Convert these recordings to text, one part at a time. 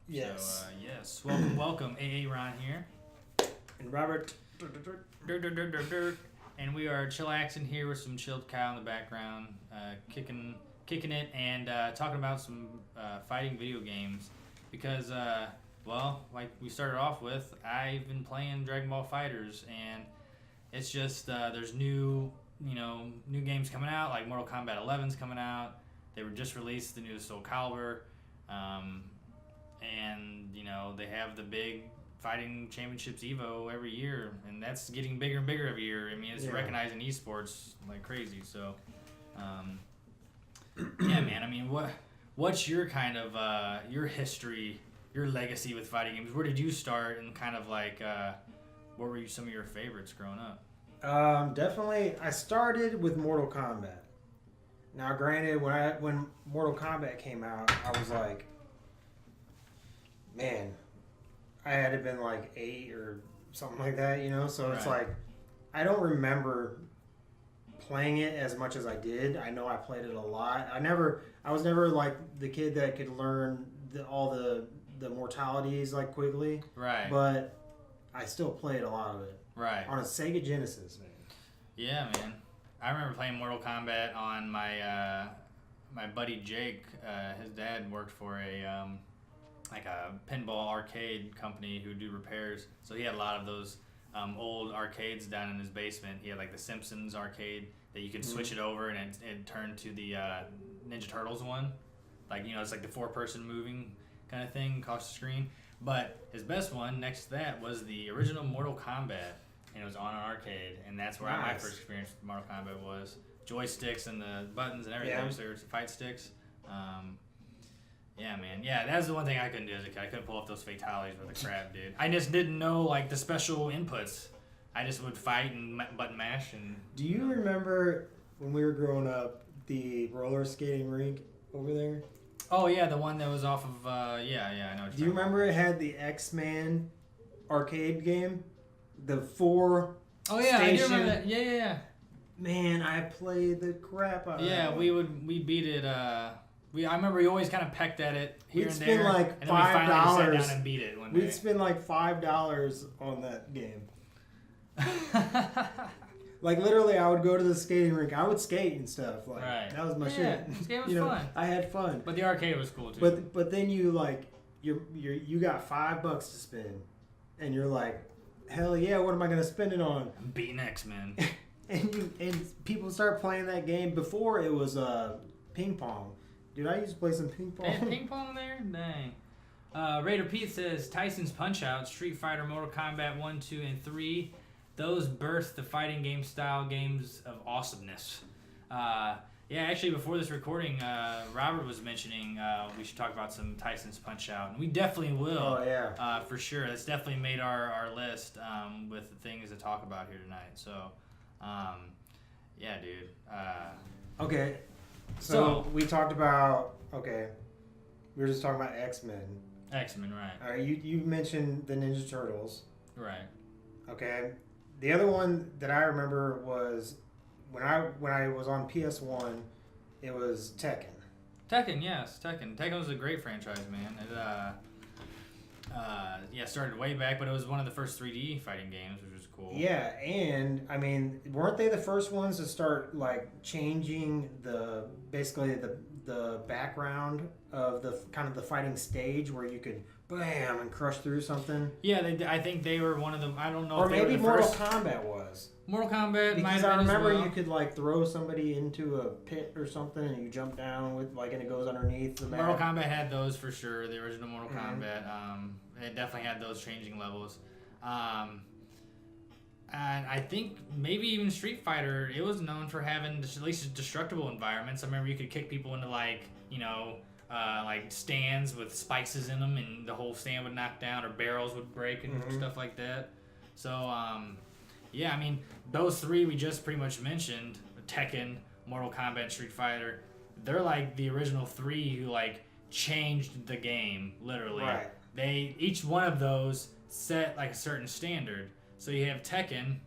Yes. So, yes. Welcome. AA Ron here. And Robert. And we are chillaxing here with some chilled cow in the background, kicking it and talking about some fighting video games. Because, like we started off with, I've been playing Dragon Ball FighterZ, and it's just there's new games coming out, like Mortal Kombat 11's coming out. They were just released the new Soul Calibur, and they have the big fighting championships Evo every year, and that's getting bigger and bigger every year. I mean, it's recognizing esports like crazy. So, yeah, man. I mean, what's your kind of your history, your legacy with fighting games? Where did you start, and kind of like what were some of your favorites growing up? Definitely, I started with Mortal Kombat. Now, granted, when Mortal Kombat came out, I was like, man, I had to been like 8 or something like that, So it's like, I don't remember playing it as much as I did. I know I played it a lot. I was never like the kid that could learn all the mortalities like quickly. Right. But I still played a lot of it. Right. On a Sega Genesis, man. Yeah, man. I remember playing Mortal Kombat on my my buddy Jake. His dad worked for a pinball arcade company who do repairs. So he had a lot of those old arcades down in his basement. He had like the Simpsons arcade that you could switch it over and it turned to the Ninja Turtles one. Like, it's like the 4-person moving kind of thing across the screen. But his best one next to that was the original Mortal Kombat. And it was on an arcade, and that's where my first experience with Mortal Kombat was. Joysticks and the buttons and everything, so there's fight sticks. Yeah, man. Yeah, that was the one thing I couldn't do as a kid. I couldn't pull off those fatalities with the crap, dude. I just didn't know, like, the special inputs. I just would fight and button mash. And do you remember when we were growing up, the roller skating rink over there? Oh, yeah, the one that was off of, I know what you're talking about. Do you remember it had the X-Man arcade game? The 4 Oh, yeah, station. I do remember that. Yeah. Man, I played the crap out of that. Yeah, we beat it, I remember we always kind of pecked at it here and there. Like and then we finally $5. sat down and beat it one day. We'd spend like $5 on that game. Like literally, I would go to the skating rink. I would skate and stuff. Like that was my shit. This game was fun. I had fun. But the arcade was cool too. But then you got $5 to spend, and you're like, hell yeah! What am I gonna spend it on? I'm beating X-Men. and people start playing that game before it was ping pong. Dude, I used to play some ping pong. They had ping pong there? Dang. Raider Pete says Tyson's Punch-Out, Street Fighter, Mortal Kombat 1, 2, and 3. Those birthed the fighting game style games of awesomeness. Actually, before this recording, Robert was mentioning we should talk about some Tyson's Punch-Out. And we definitely will. Oh, yeah. For sure. That's definitely made our list with the things to talk about here tonight. So, yeah, dude. Okay. So we talked about, we were just talking about X-Men. X-Men, right. All right, you mentioned the Ninja Turtles. Right. Okay. The other one that I remember was when I was on PS1, it was Tekken. Tekken, yes, Tekken. Tekken was a great franchise, man. It started way back, but it was one of the first 3D fighting games, which was cool. Yeah, and I mean, weren't they the first ones to start like changing the background of the kind of the fighting stage where you could bam and crush through something? Yeah, I think they were one of them. I don't know. Or if they maybe were the Mortal first. Kombat was. Mortal Kombat might have Because I been remember as well. you could like throw somebody into a pit or something, and you jump down with and it goes underneath the map. Mortal Kombat had those for sure. The original Mortal Kombat. It definitely had those changing levels. And I think maybe even Street Fighter, it was known for having at least destructible environments. I remember you could kick people into like stands with spices in them, and the whole stand would knock down, or barrels would break and stuff like that. So, I mean, those three we just pretty much mentioned, Tekken, Mortal Kombat, Street Fighter, they're like the original three who like changed the game, literally. Right. Each one of those set like a certain standard. So you have Tekken,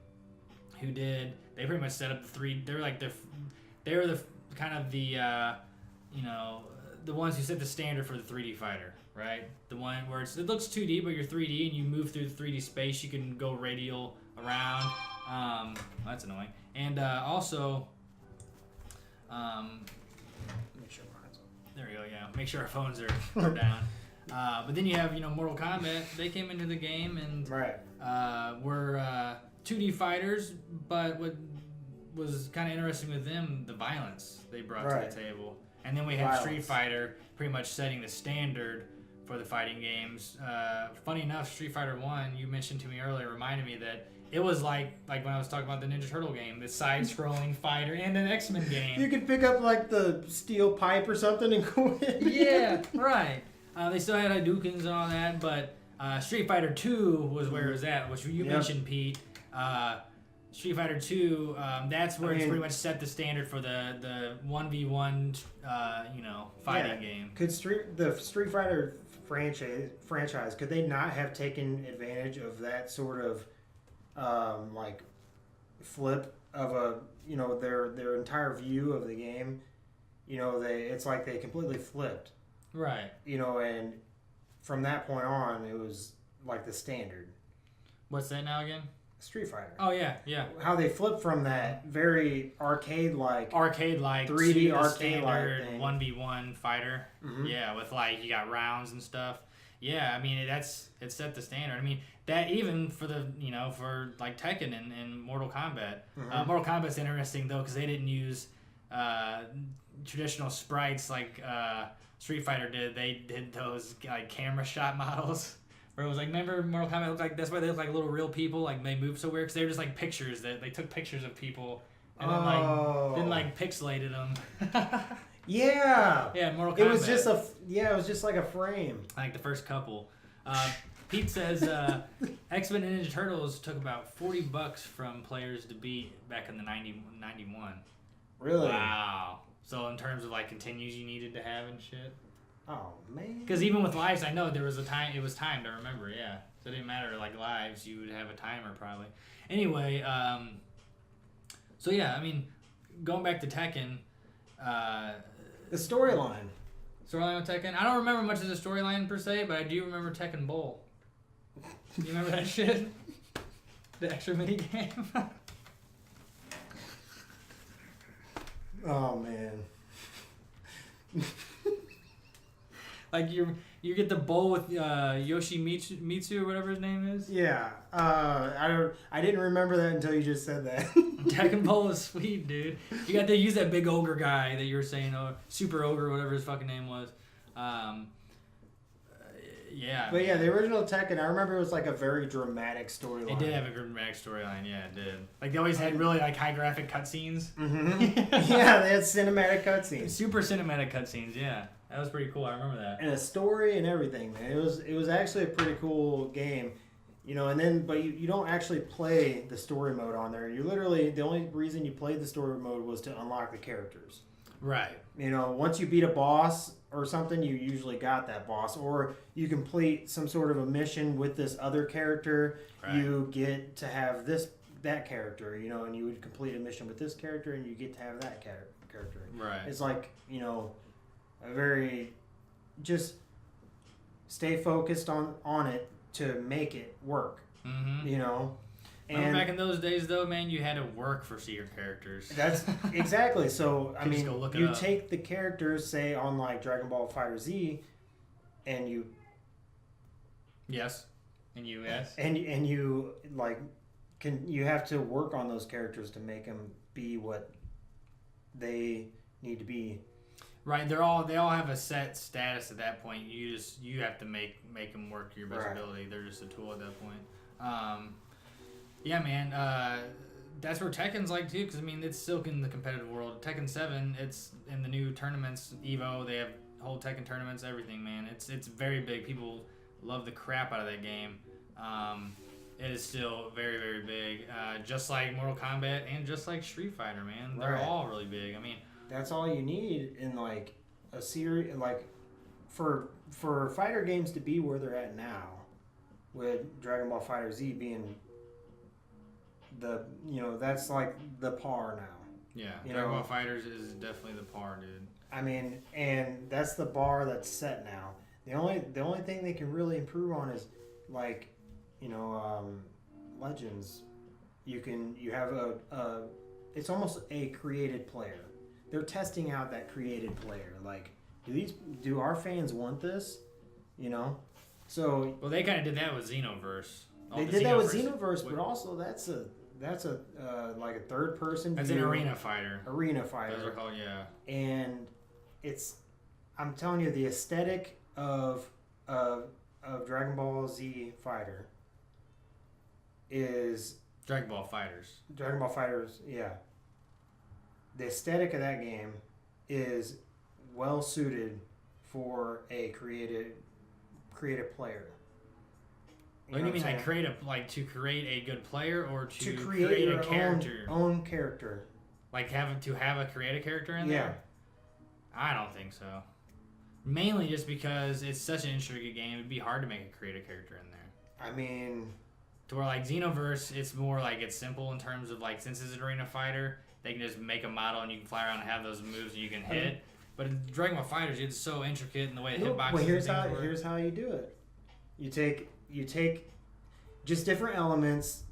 they pretty much set up the three. They were the kind of the the ones who set the standard for the 3D fighter, right? The one where it looks 2D, but you're 3D and you move through the 3D space. You can go radial around. That's annoying. And also, Make sure mine's on. there we go. Yeah, make sure our phones are down. But then you have Mortal Kombat. They came into the game and were 2D fighters, but what was kind of interesting with them, the violence they brought to the table. And then we had Street Fighter pretty much setting the standard for the fighting games. Funny enough, Street Fighter 1, you mentioned to me earlier, reminded me that it was like when I was talking about the Ninja Turtle game, the side-scrolling fighter and an X-Men game. You could pick up like the steel pipe or something and go in. Yeah, right. They still had Hadoukens and all that, but Street Fighter 2 was where it was at, which you mentioned, Pete. Street Fighter 2, that's where it's pretty much set the standard for the 1v1, fighting game. Could the Street Fighter franchise, could they not have taken advantage of that sort of like flip of their entire view of the game? It's like they completely flipped. Right. And from that point on, it was like the standard. What's that now again? Street Fighter. Oh, yeah. How they flipped from that very arcade-like 3D arcade-like thing. 1v1 fighter. Mm-hmm. Yeah, with you got rounds and stuff. Yeah, I mean, it set the standard. I mean, that even for for like Tekken and Mortal Kombat. Mm-hmm. Mortal Kombat's interesting, though, because they didn't use traditional sprites like Street Fighter did. They did those camera shot models. Where it was remember Mortal Kombat looked like, that's why they look like little real people, they move so weird, because they were just pictures, that they took pictures of people, and then pixelated them. Yeah. Yeah, Mortal Kombat. It was just like a frame. Like the first couple. Pete says X-Men and Ninja Turtles took about $40 from players to beat back in the 91. Really? Wow. So in terms of continues you needed to have and shit. Oh, man. Because even with lives, I know there was a time, it was timed, I remember, yeah. So it didn't matter, lives, you would have a timer probably. Anyway, so yeah, I mean, going back to Tekken. The storyline. Storyline with Tekken? I don't remember much of the storyline per se, but I do remember Tekken Bowl. You remember that shit? The extra mini game? Oh, man. You get the bowl with Yoshimitsu or whatever his name is. Yeah, I didn't remember that until you just said that. Tekken Bowl is sweet, dude. You got to use that big ogre guy that you were saying, Super Ogre, whatever his fucking name was. Yeah. But yeah, the original Tekken, I remember it was a very dramatic storyline. It did have a dramatic storyline, yeah, it did. They always had really high graphic cutscenes. Mm-hmm. Yeah, they had cinematic cutscenes. Super cinematic cutscenes, yeah. That was pretty cool. I remember that. And a story and everything, man. It was actually a pretty cool game, And then, but you don't actually play the story mode on there. You literally, the only reason you played the story mode was to unlock the characters. Right. Once you beat a boss or something, you usually got that boss, or you complete some sort of a mission with this other character. Right. You get to have that character, and you would complete a mission with this character, and you get to have that character. Right. It's a very, just stay focused on it to make it work. Mm-hmm. And remember back in those days, though, man, you had to work for your characters. That's exactly. So I mean, you up. take the characters, say on Dragon Ball FighterZ, and you. Yes. And you you you have to work on those characters to make them be what they need to be. Right, they all have a set status at that point. You have to make them work to your best ability. They're just a tool at that point. Yeah, man. That's where Tekken's too, because it's still in the competitive world. Tekken 7, it's in the new tournaments, Evo. They have whole Tekken tournaments, everything, man. It's very big. People love the crap out of that game. It is still very, very big. Just like Mortal Kombat and just like Street Fighter, man. They're all really big. That's all you need in a series, for fighter games to be where they're at now, with Dragon Ball FighterZ being that's the par now. Yeah, Dragon Ball Fighters is definitely the par, dude. I mean, and that's the bar that's set now. The only thing they can really improve on is like, Legends. You have it's almost a created player. They're testing out that created player. Like, do our fans want this? So well, they kind of did that with Xenoverse. They did that with Xenoverse, but also that's a like a third person. That's an arena fighter. Arena fighter. Those are called, yeah. And I'm telling you, the aesthetic of Dragon Ball Z Fighter is Dragon Ball Fighters. Dragon Ball Fighters, yeah. The aesthetic of that game is well suited for a creative player. What do you mean, like to create a good player, or to create a character? Own character. Like have a creative character in there? Yeah. I don't think so. Mainly just because it's such an intricate game, it'd be hard to make a creative character in there. I mean, to where like Xenoverse, it's more like it's simple in terms of like, since it's an arena fighter, they can just make a model and you can fly around and have those moves that you can hit. But in Dragon Ball Fighters, it's so intricate in the way the hitboxes. Well, here's how you do it. You take just different elements,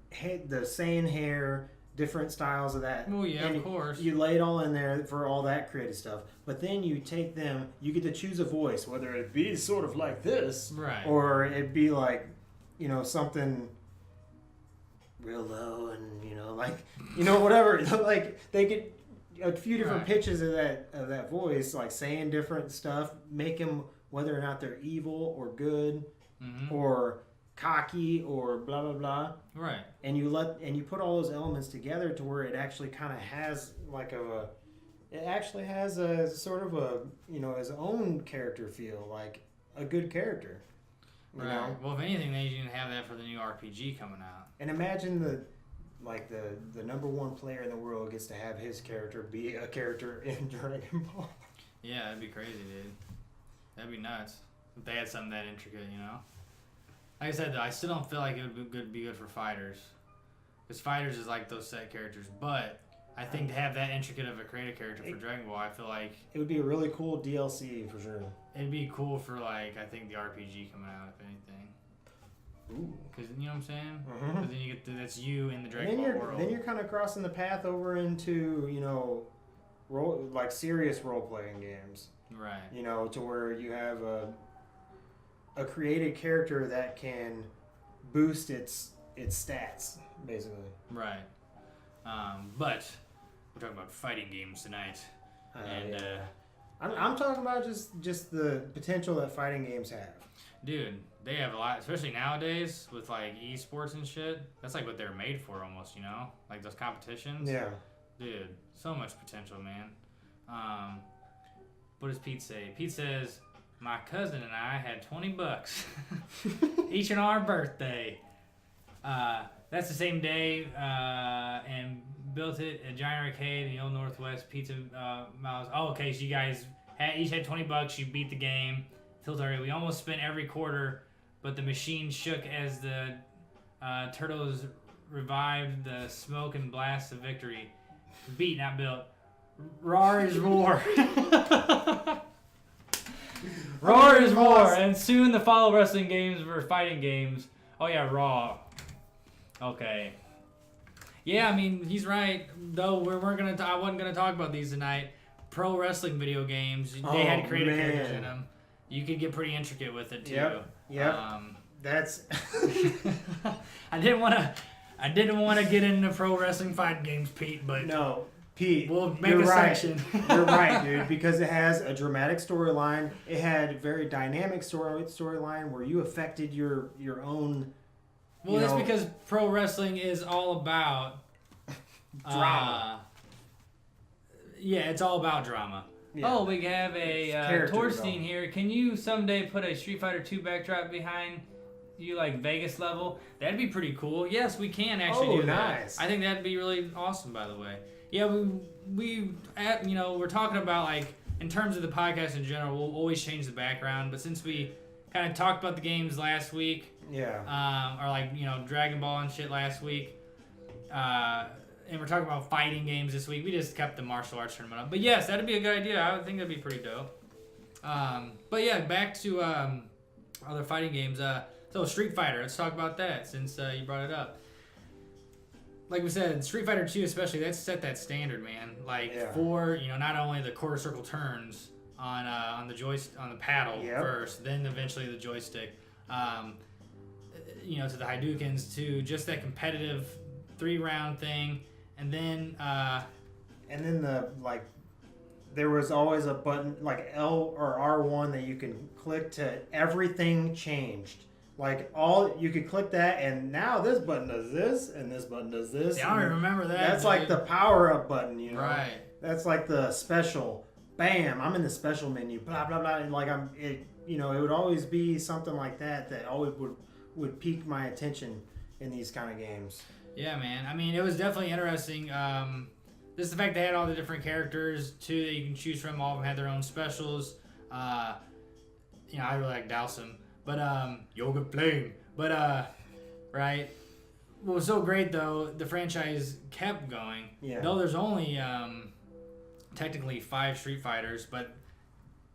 the Saiyan hair, different styles of that. Oh yeah, of course. You lay it all in there for all that creative stuff. But then you take them, you get to choose a voice, whether it be sort of like this, right, or it be like, something real low and whatever. Like they get a few different pitches of that voice, like saying different stuff, make them whether or not they're evil or good, or cocky or blah blah blah. Right. And you put all those elements together to where it actually kind of has a sort of a his own character feel, like a good character. You know? Well, if anything, they didn't have that for the new RPG coming out. And imagine the number one player in the world gets to have his character be a character in Dragon Ball. Yeah, that'd be crazy, dude. That'd be nuts if they had something that intricate, Like I said, though, I still don't feel like it would be good for fighters, because fighters is like those set characters. But I think to have that intricate of a creative character for Dragon Ball, I feel like it would be a really cool DLC for sure. It'd be cool for I think the RPG coming out, if anything. Ooh. Because you know what I'm saying? Mm-hmm. Because then you get that's you in the Dragon Ball world. Then you're kind of crossing the path over into serious role playing games. Right. To where you have a created character that can boost its stats, basically. Right. But we're talking about fighting games tonight, I'm talking about just the potential that fighting games have. Dude, they have a lot, especially nowadays with esports and shit. That's what they're made for, almost. Like those competitions. Yeah. Dude, so much potential, man. What does Pete say? Pete says, my cousin and I had $20 each on our birthday. That's the same day, and built it a giant arcade in the old Northwest Pizza Mouse. Oh, okay, so you guys each had $20. You beat the game. We almost spent every quarter, but the machine shook as the turtles revived the smoke and blast of victory. Beat, not built. Roar is war. Roar is war, and soon the follow wrestling games were fighting games. Oh yeah, Raw. Okay. Yeah, I mean he's right. Though I wasn't gonna talk about these tonight. Pro wrestling video games. They had creative characters in them. You could get pretty intricate with it too. Yep. That's. I didn't want to get into pro wrestling fighting games, Pete. But no, Pete. We'll make a section. You're right, dude. Because it has a dramatic storyline. It had a very dynamic storyline where you affected your own. Well, that's because pro wrestling is all about drama. It's all about drama. Yeah. Oh, we have a Torstein here. Can you someday put a Street Fighter 2 backdrop behind you, like Vegas level? That'd be pretty cool. Yes, we can actually do that. Nice. I think that'd be really awesome, by the way. Yeah, we're talking about in terms of the podcast in general, we'll always change the background. But since we kind of talked about the games last week, or Dragon Ball and shit last week, and we're talking about fighting games this week. We just kept the martial arts tournament up. But yes, that'd be a good idea. I would think that'd be pretty dope. But yeah, back to other fighting games. So Street Fighter, let's talk about that since you brought it up. Like we said, Street Fighter 2 especially, that's set that standard, man. Like for, you know, not only the quarter circle turns on the on the paddle first, then eventually the joystick. You know, to the Hadoukens, to just that competitive 3-round thing, and then the like, there was always a button like L or R1 that you can click to everything changed. Like you could click that, and now this button does this, and this button does this. Yeah, I don't remember that. That's like the power up button, you know. Right. That's like the special. Bam! I'm in the special menu. Blah blah blah. And like you know, it would always be something like that always would pique my attention in these kind of games. Yeah, man. I mean, it was definitely interesting. Just the fact they had all the different characters too that you can choose from. All of them had their own specials. You know, I really like Dowsum. But Yoga Flame. But right. What was so great though, the franchise kept going. Yeah. Though there's only technically 5 Street Fighters, but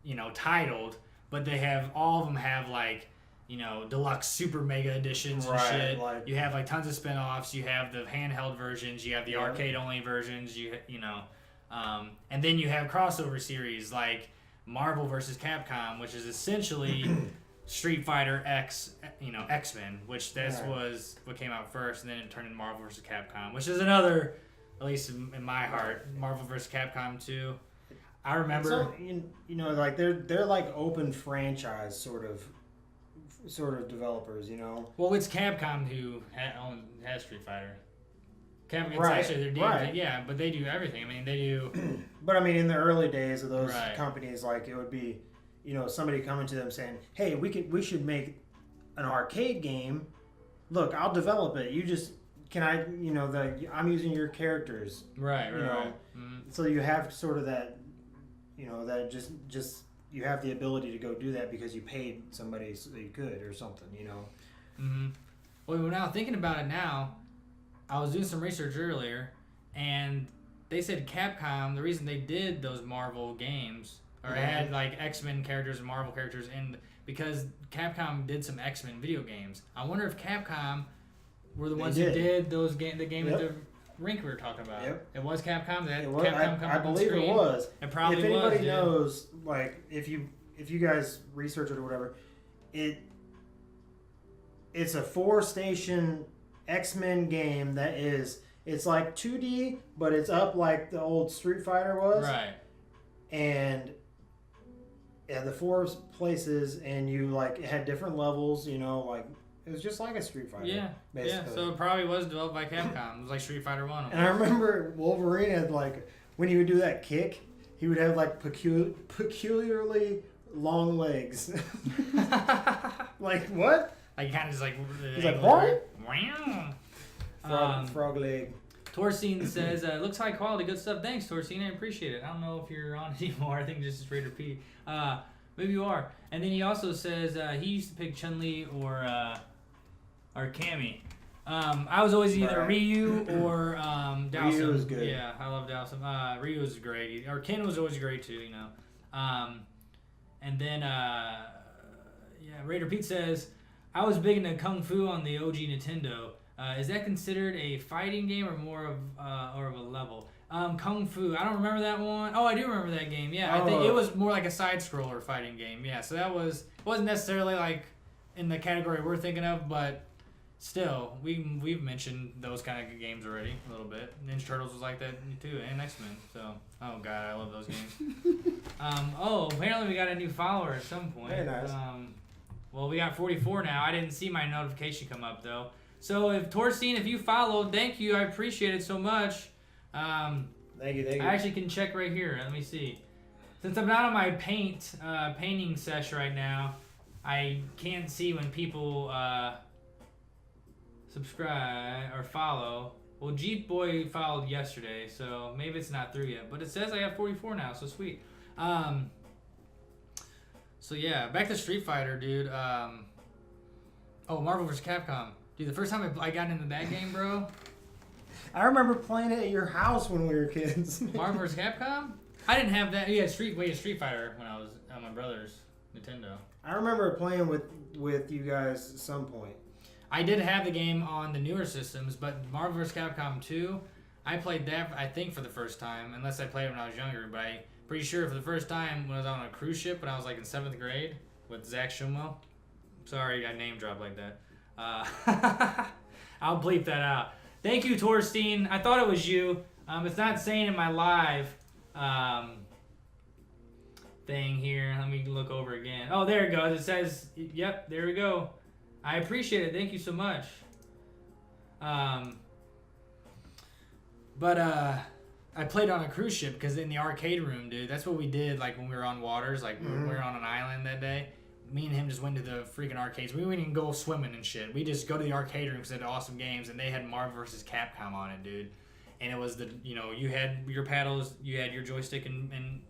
you know, titled. But they have all of them have like, you know, deluxe super mega editions and shit. Like, you have like tons of spin-offs. You have the handheld versions. You have the arcade only versions. You know, and then you have crossover series like Marvel vs. Capcom, which is essentially Street Fighter X, you know, X-Men, which was what came out first, and then it turned into Marvel vs. Capcom, which is another, at least in my heart, Marvel vs. Capcom 2. I remember, so, you know, like they're like open franchise sort of developers, you know. Well, it's Capcom who has Street Fighter. Capcom, it's actually their game, yeah, but they do everything. I mean, they do. But I mean, in the early days of those companies, like it would be, you know, somebody coming to them saying, "Hey, we should make an arcade game. Look, I'll develop it. You just you know, I'm using your characters, right? You know, so you have sort of that, you know, that just you have the ability to go do that because you paid somebody so you could or something, you know." Mm-hmm. Well, now thinking about it now, I was doing some research earlier, and they said Capcom, the reason they did those Marvel games, or had like X-Men characters and Marvel characters, because Capcom did some X-Men video games. I wonder if Capcom were the ones who did those the game at the rink we were talking about. Yep. It was Capcom. I believe it was. It probably was. If anybody knows, like, if you guys research it or whatever, it's a 4-station X-Men game that it's like 2D, but it's up like the old Street Fighter was. Right. And the 4 places, and you like it had different levels, you know, like it was just like a Street Fighter. Yeah, basically. Yeah. So it probably was developed by Capcom. It was like Street Fighter 1. And I remember Wolverine had like, when he would do that kick, he would have like peculiarly long legs. Like what? Like kind of just like. He's like what? Wow. Frog leg. Torsine says, looks high quality, good stuff. Thanks, Torsine. I appreciate it. I don't know if you're on anymore. I think just straight repeat. Maybe you are. And then he also says he used to pick Chun-Li or Cammy. I was always either Ryu or Dowsum. Ryu was good. Yeah, I love Dowsum. Ryu was great. Or Ken was always great too, you know. And then, Raider Pete says, I was big into Kung Fu on the OG Nintendo. Is that considered a fighting game or more of a level? Kung Fu, I don't remember that one. Oh, I do remember that game. Yeah, I think it was more like a side-scroller fighting game. Yeah, so that wasn't necessarily like in the category we're thinking of, but still, we've mentioned those kind of games already a little bit. Ninja Turtles was like that too, and X-Men. So, oh god, I love those games. Apparently we got a new follower at some point. Very nice. Well, we got 44 now. I didn't see my notification come up though. So if Torsine, if you followed, thank you. I appreciate it so much. Thank you. I actually can check right here. Let me see. Since I'm not on my painting sesh right now, I can't see when people subscribe or follow. Well, Jeep Boy followed yesterday, so maybe it's not through yet. But it says I have 44 now, so sweet. So yeah, back to Street Fighter, dude. Marvel vs. Capcom. Dude, the first time I got into that game, bro, I remember playing it at your house when we were kids. Marvel vs. Capcom? I didn't have that. Yeah, Street Fighter when I was on my brother's Nintendo. I remember playing with you guys at some point. I did have the game on the newer systems, but Marvel vs. Capcom 2, I played that, I think, for the first time, unless I played it when I was younger, but I'm pretty sure for the first time when I was on a cruise ship when I was like in 7th grade with Zach Shumwell. Sorry, I name dropped like that. I'll bleep that out. Thank you, Torstein. I thought it was you. It's not saying in my live thing here. Let me look over again. Oh, there it goes. It says, yep, there we go. I appreciate it. Thank you so much. But I played on a cruise ship because in the arcade room, dude, that's what we did like when we were on waters. Like we were on an island that day. Me and him just went to the freaking arcades. We wouldn't even go swimming and shit. We just go to the arcade room because they had awesome games, and they had Marvel vs. Capcom on it, dude. And it was you had your paddles, you had your joystick and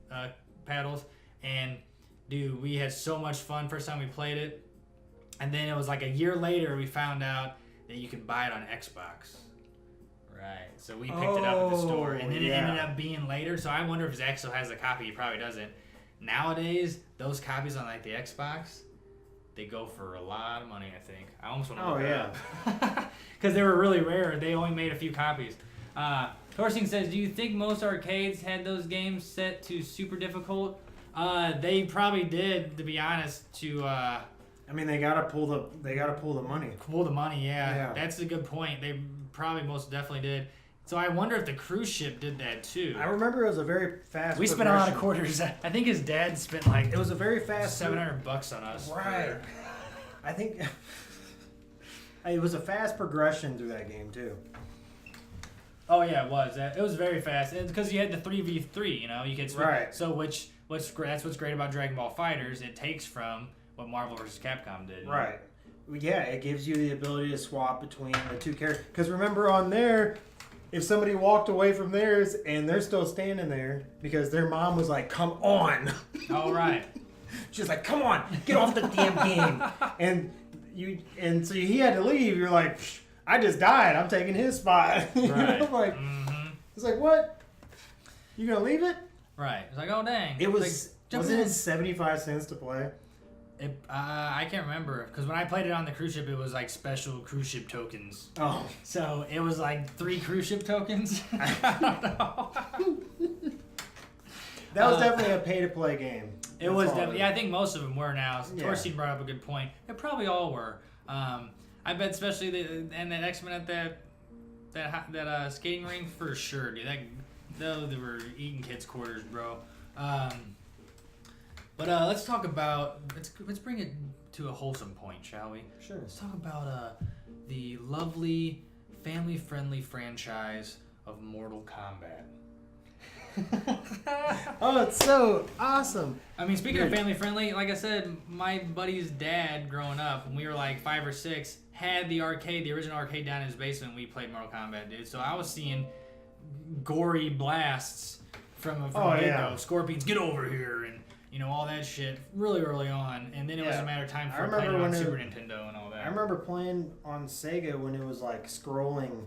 paddles, and dude, we had so much fun first time we played it. And then it was like a year later we found out that you could buy it on Xbox. Right. So we picked it up at the store, and then it ended up being later. So I wonder if Zach still has a copy. He probably doesn't. Nowadays, those copies on like the Xbox, they go for a lot of money, I think. I almost want to look it up. Because they were really rare. They only made a few copies. Torsten says, do you think most arcades had those games set to super difficult? They probably did, to be honest, I mean, they gotta pull the money. Pull the money, yeah. That's a good point. They probably most definitely did. So I wonder if the cruise ship did that too. I remember it was a very fast. We spent a lot of quarters. I think his dad spent like it was a very fast $700 on us. Right. I think it was a fast progression through that game too. Oh yeah, it was. It was very fast because you had the 3v3. You could switch. Right. So that's what's great about Dragon Ball FighterZ. It takes from what Marvel vs. Capcom did. Right. Yeah, it gives you the ability to swap between the two characters. Because remember on there, if somebody walked away from theirs and they're still standing there because their mom was like, come on. All right. She's like, come on, get off the damn game. And so he had to leave. You're like, I just died. I'm taking his spot. Right. Like, It's like, what? You gonna leave it? Right. It's like, oh, dang. It was, like, wasn't it 75 cents to play? I can't remember because when I played it on the cruise ship, it was like special cruise ship tokens. Oh, so it was like 3 cruise ship tokens. I don't know. That was definitely a pay-to-play game. It was definitely. Yeah, I think most of them were now. Torstein brought up a good point. They probably all were. I bet, especially that X-Men at that skating rink for sure, dude. They were eating kids' quarters, bro. But let's talk about let's bring it to a wholesome point, shall we? Sure. Let's talk about the lovely, family-friendly franchise of Mortal Kombat. Oh, it's so awesome. I mean, speaking of family-friendly, like I said, my buddy's dad, growing up, when we were like 5 or 6, had the original arcade down in his basement. We played Mortal Kombat, dude. So I was seeing gory blasts from a get-go. Scorpions, get over here, and all that shit really early on, and then it was a matter of time for playing on Super Nintendo and all that. I remember playing on Sega when it was like scrolling,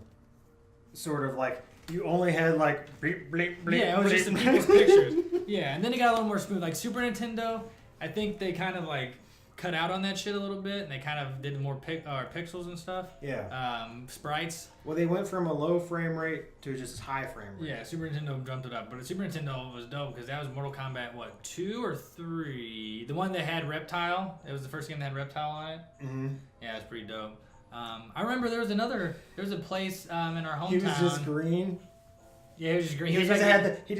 sort of like you only had like bleep, bleep, bleep. Yeah, it was just some people's pictures. Yeah, and then it got a little more smooth. Like Super Nintendo, I think they kind of like cut out on that shit a little bit, and they kind of did more pixels and stuff. Yeah. Sprites. Well, they went from a low frame rate to just high frame rate. Yeah, Super Nintendo jumped it up, but Super Nintendo was dope because that was Mortal Kombat 2 or 3? The one that had Reptile. It was the first game that had Reptile on it. Mm-hmm. Yeah, it's pretty dope. I remember there was a place in our hometown. He was just green. Yeah, he was just green. He just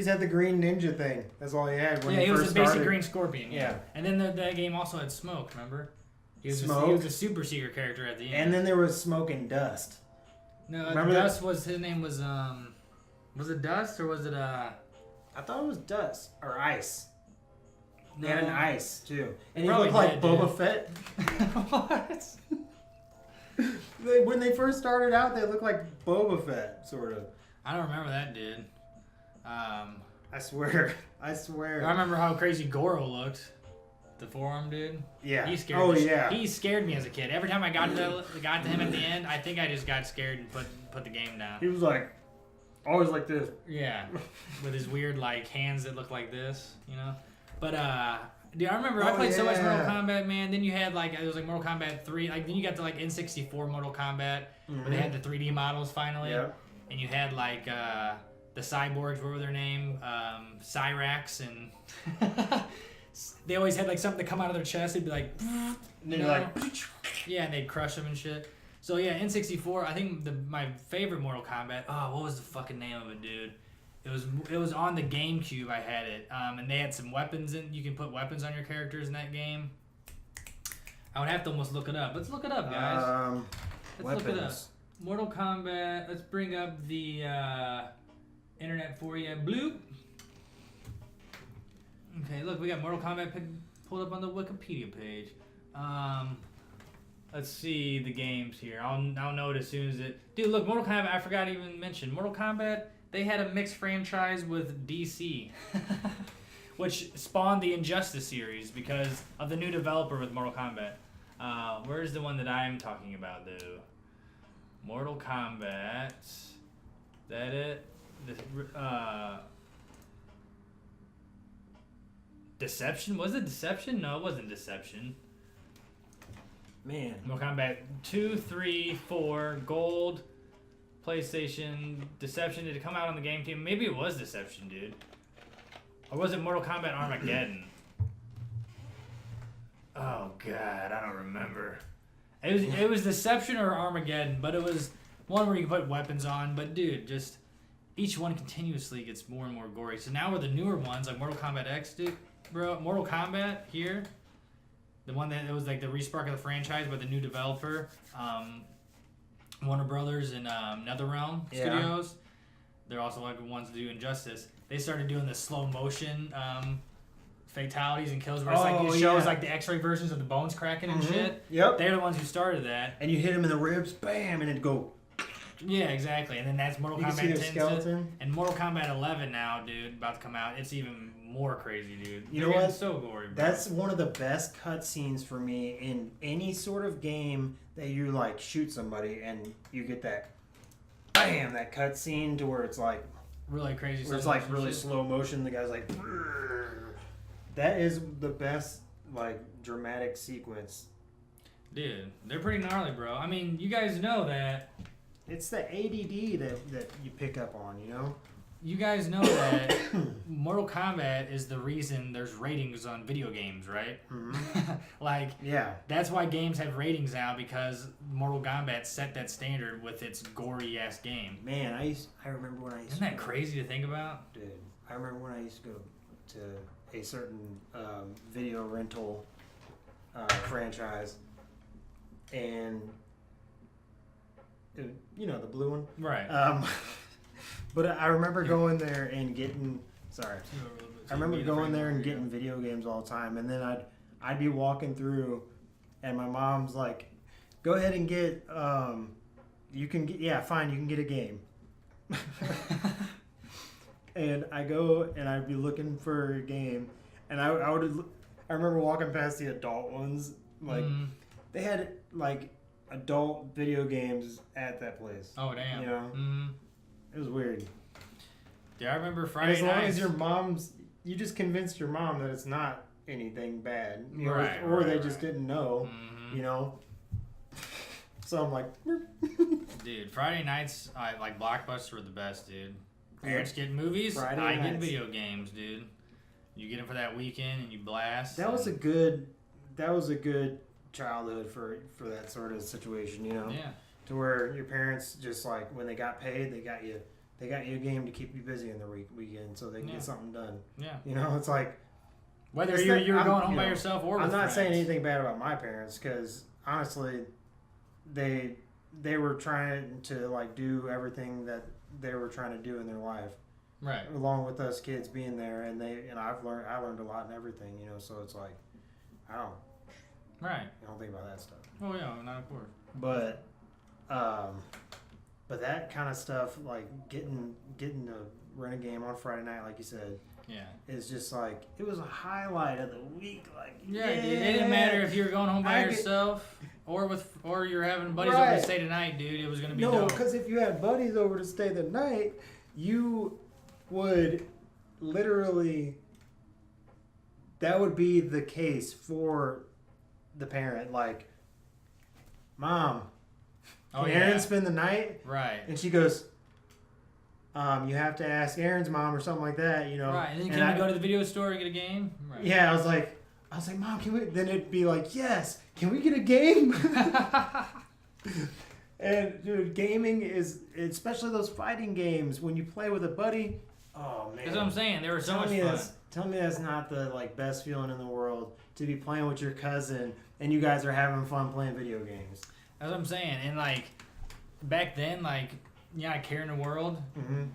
had the green ninja thing. That's all he had when he was first a basic started. Green Scorpion. Yeah. And then that game also had Smoke, remember? He was a super secret character at the end. And then there was Smoke and Dust. No, Dust was his name was it Dust or was it I thought it was Dust or Ice. No. He had an Ice too. And he Probably looked like did, Boba Fett. What? When they first started out, they looked like Boba Fett, sort of. I don't remember that dude. I swear. I remember how crazy Goro looked. The forearm dude. Yeah. He scared. Oh me. yeah. He scared me as a kid. Every time I got to him at the end, I think I just got scared and put the game down. He was like, always like this. Yeah, with his weird like hands that look like this, you know. But dude, I remember I played so much Mortal Kombat, man. Then you had like it was like Mortal Kombat 3. Like then you got to like N64 Mortal Kombat, where they had the 3D models finally. Yep. And you had like the cyborgs, what were their name? Cyrax and. They always had like something to come out of their chest. They'd be like, yeah, and they'd crush them and shit. So yeah, N64. I think my favorite Mortal Kombat. Oh, what was the fucking name of it, dude? It was on the GameCube. I had it, and they had some weapons in. You can put weapons on your characters in that game. I would have to almost look it up. Let's look it up, guys. Let's look it up. Mortal Kombat. Let's bring up the internet for you. Bloop. Okay, look, we got Mortal Kombat pulled up on the Wikipedia page. Let's see the games here. I'll know it as soon as it... Dude, look, Mortal Kombat, I forgot to even mention. Mortal Kombat, they had a mixed franchise with DC. Which spawned the Injustice series because of the new developer with Mortal Kombat. Where's the one that I'm talking about, though? Mortal Kombat. That it? Deception? Was it Deception? No, it wasn't Deception. Man. Mortal Kombat 2, 3, 4, Gold, PlayStation, Deception. Did it come out on the game team? Maybe it was Deception, dude. Or was it Mortal Kombat Armageddon? Oh, God, I don't remember. It was Deception or Armageddon, but it was one where you could put weapons on. But, dude, just each one continuously gets more and more gory. So now with the newer ones, like Mortal Kombat X, dude, bro, Mortal Kombat here, the one that it was like the respark of the franchise by the new developer, Warner Brothers and NetherRealm Studios. They're also like the ones that do Injustice. They started doing the slow motion fatalities and kills where it's like it shows like the X-ray versions of the bones cracking and shit. Yep. They're the ones who started that. And you hit him in the ribs, bam, and it'd go. Yeah, exactly. And then that's Mortal Kombat 10. Skeleton. And Mortal Kombat 11 now, dude, about to come out. It's even more crazy, dude. You know what? So gory, bro. That's one of the best cutscenes for me in any sort of game that you like shoot somebody and you get that, bam, that cutscene to where it's like really crazy. Where it's like really slow motion. The guy's like, brrr. That is the best like dramatic sequence. Dude, they're pretty gnarly, bro. I mean, you guys know that. It's the ADD that you pick up on, you know? You guys know that Mortal Kombat is the reason there's ratings on video games, right? Mm-hmm. Like, yeah, that's why games have ratings now, because Mortal Kombat set that standard with its gory-ass game. Man, I remember when I used Isn't that crazy to think about? Dude, I remember when I used to go to a certain video rental franchise, and... You know, the blue one? Right. But I remember going there and getting... Sorry. I remember going there and getting video games all the time. And then I'd be walking through, and my mom's like, go ahead and get... you can get... Yeah, fine, you can get a game. And I go, and I'd be looking for a game. And I remember walking past the adult ones. Like, they had, like... adult video games at that place. Oh, damn. You know? It was weird. Yeah, I remember Friday nights. As long as your mom's... You just convinced your mom that it's not anything bad. You know, right, or they just didn't know, you know? So I'm like... Dude, Friday nights, like, Blockbuster were the best, dude. Parents get movies, I get video games, dude. You get them for that weekend and you blast. That was a good childhood for that sort of situation, you know? Yeah. To where your parents just like when they got paid, they got you a game to keep you busy in the weekend so they can get something done. Yeah. You know, it's like whether you were going home by yourself or with I'm not friends. saying anything bad about my parents because honestly, they were trying to like do everything that they were trying to do in their life. Right. Along with us kids being there, and I learned a lot in everything, you know. So it's like I don't think about that stuff. Oh yeah, not of course. But that kind of stuff, like getting to rent a game on Friday night, like you said, Yeah. is just like, it was a highlight of the week. Like, Yeah, dude. It didn't matter if you were going home by yourself or you're having buddies over to stay tonight, dude. It was going to be dope. No, because if you had buddies over to stay the night, you would literally, that would be the case for the parent. Like, Mom, can Aaron spend the night? Right. And she goes, you have to ask Aaron's mom or something like that, you know. Right. And then can we go to the video store and get a game? Right. Yeah, I was like, Mom, can we? Then it'd be like, yes, can we get a game? And dude, gaming is, especially those fighting games, when you play with a buddy. Oh man. That's what I'm saying. They were so much fun. Tell me that's not the best feeling in the world, to be playing with your cousin and you guys are having fun playing video games. That's what I'm saying. And like back then, like, Care in the World,